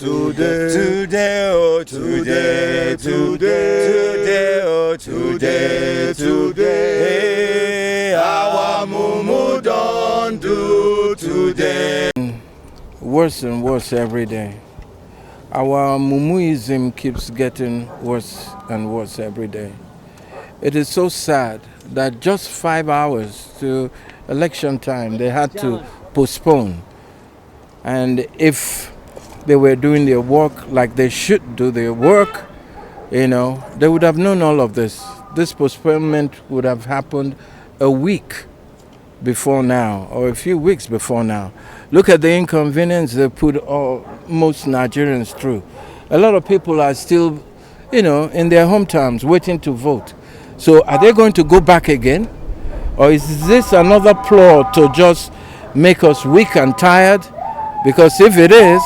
today, oh today, today, oh today, our mumu don't do today. Worse and worse every day. Our mumuism keeps getting worse and worse every day. It is so sad that just 5 hours to election time they had to postpone. And if they were doing their work like they should do their work, they would have known all of this. This postponement would have happened a week before now, or a few weeks before now. Look at the inconvenience they put most Nigerians through. A lot of people are still, in their hometowns waiting to vote. So are they going to go back again? Or is this another ploy to just make us weak and tired? Because if it is,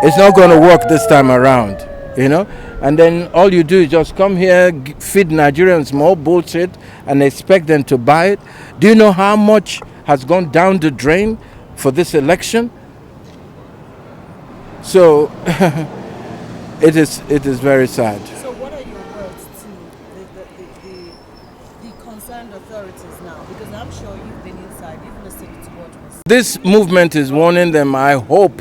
it's not going to work this time around, And then all you do is just come here, feed Nigerians more bullshit and expect them to buy it. Do you know how much has gone down the drain for this election? So it is very sad. So what are your words to the concerned authorities now? Because I'm sure you've been inside, you've listened to what was. This movement is warning them. I hope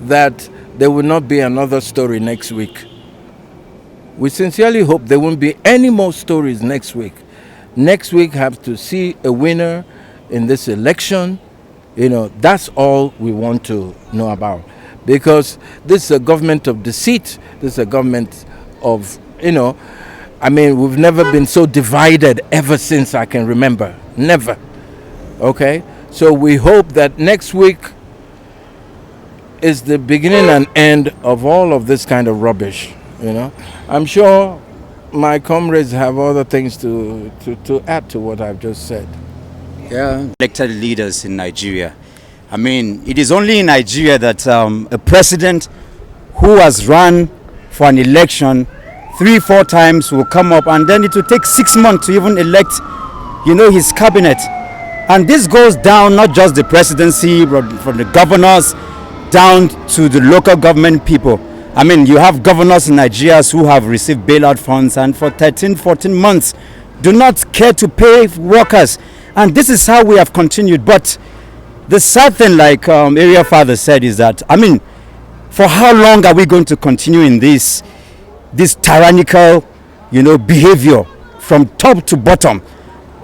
that there will not be another story next week. We sincerely hope there won't be any more stories next week. Next week have to see a winner in this election. That's all we want to know about. Because this is a government of deceit. This is a government of, we've never been so divided ever since I can remember. Never. Okay? So we hope that next week is the beginning and end of all of this kind of rubbish. I'm sure my comrades have other things to add to what I've just said. Yeah, elected leaders in Nigeria. It is only in Nigeria that a president who has run for an election 3-4 times will come up, and then it will take 6 months to even elect, his cabinet. And this goes down not just the presidency, but from the governors down to the local government people. You have governors in Nigeria who have received bailout funds and for 13-14 months do not care to pay workers. And this is how we have continued. But the sad thing, like Area Father said, is that, for how long are we going to continue in this tyrannical, behavior from top to bottom?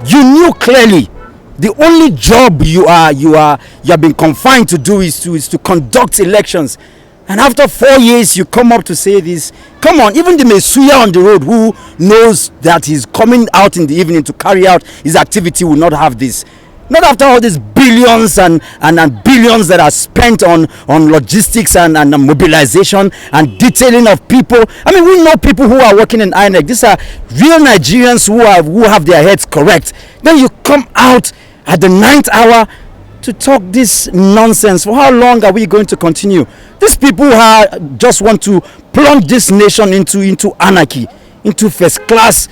You knew clearly the only job you have been confined to do is to conduct elections. And after 4 years, you come up to say this. Come on, even the Mesuya on the road who knows that he's coming out in the evening to carry out his activity will not have this. Not after all these billions and billions that are spent on logistics and mobilization and detailing of people. We know people who are working in INEC. These are real Nigerians who have their heads correct. Then you come out at the 9th hour to talk this nonsense. For how long are we going to continue? These people just want to plunge this nation into anarchy, into first class,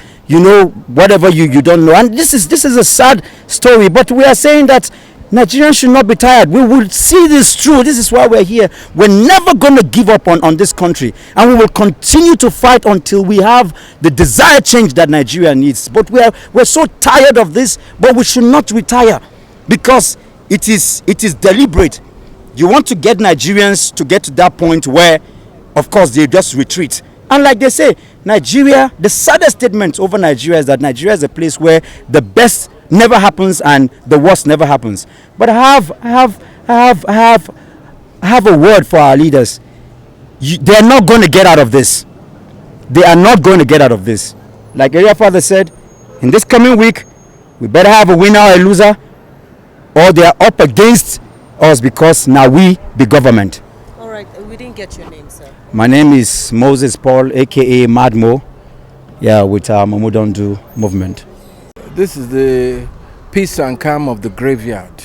whatever you don't know. And this is a sad story, but we are saying that Nigerians should not be tired. We will see this through. This is why we're here. We're never going to give up on this country, and we will continue to fight until we have the desired change that Nigeria needs. But we're so tired of this, but we should not retire, because it is deliberate. You want to get Nigerians to get to that point where, of course, they just retreat. And like they say, Nigeria, the saddest statement over Nigeria is that Nigeria is a place where the best never happens and the worst never happens. But I have a word for our leaders. They are not going to get out of this. They are not going to get out of this. Like Area Father said, in this coming week, we better have a winner or a loser, or they are up against us, because now we, the government. All right, we didn't get your name, sir. My name is Moses Paul, aka Madmo, with our Mumu Don't Do movement. This is the peace and calm of the graveyard.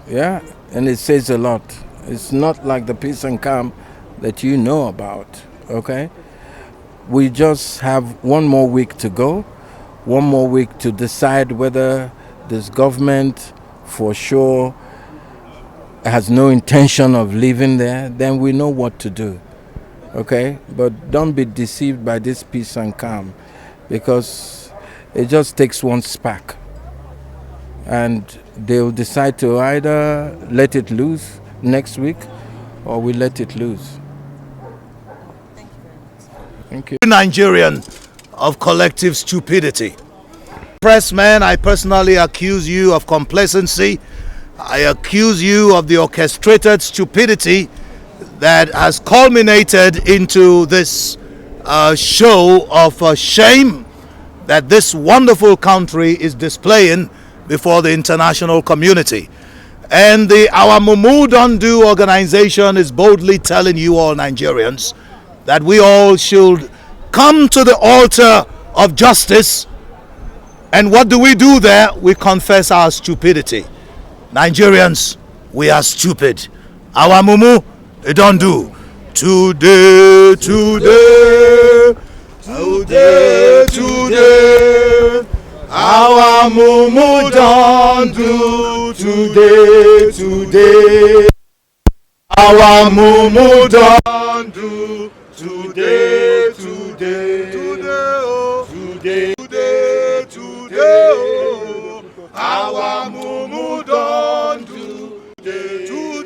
And it says a lot. It's not like the peace and calm that you know about, okay? We just have one more week to go, one more week to decide whether this government for sure has no intention of living there, then we know what to do. Okay? But don't be deceived by this peace and calm, because it just takes one spark. And they'll decide to either let it loose next week or we let it loose. Thank you. Nigerian of collective stupidity. Pressmen, I personally accuse you of complacency. I accuse you of the orchestrated stupidity that has culminated into this show of shame that this wonderful country is displaying before the international community. And our Mumu Don't Do organization is boldly telling you all Nigerians that we all should come to the altar of justice. And what do we do there? We confess our stupidity. Nigerians, we are stupid. Our Mumu, it don't do. Today, our Mumu don't do. Today. Our Mumu don't do. Today. Our Mumu don't do. Today.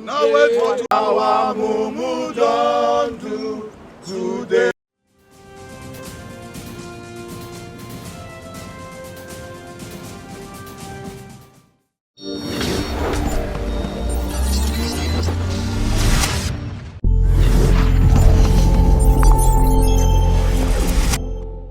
Now wait for our Mumu.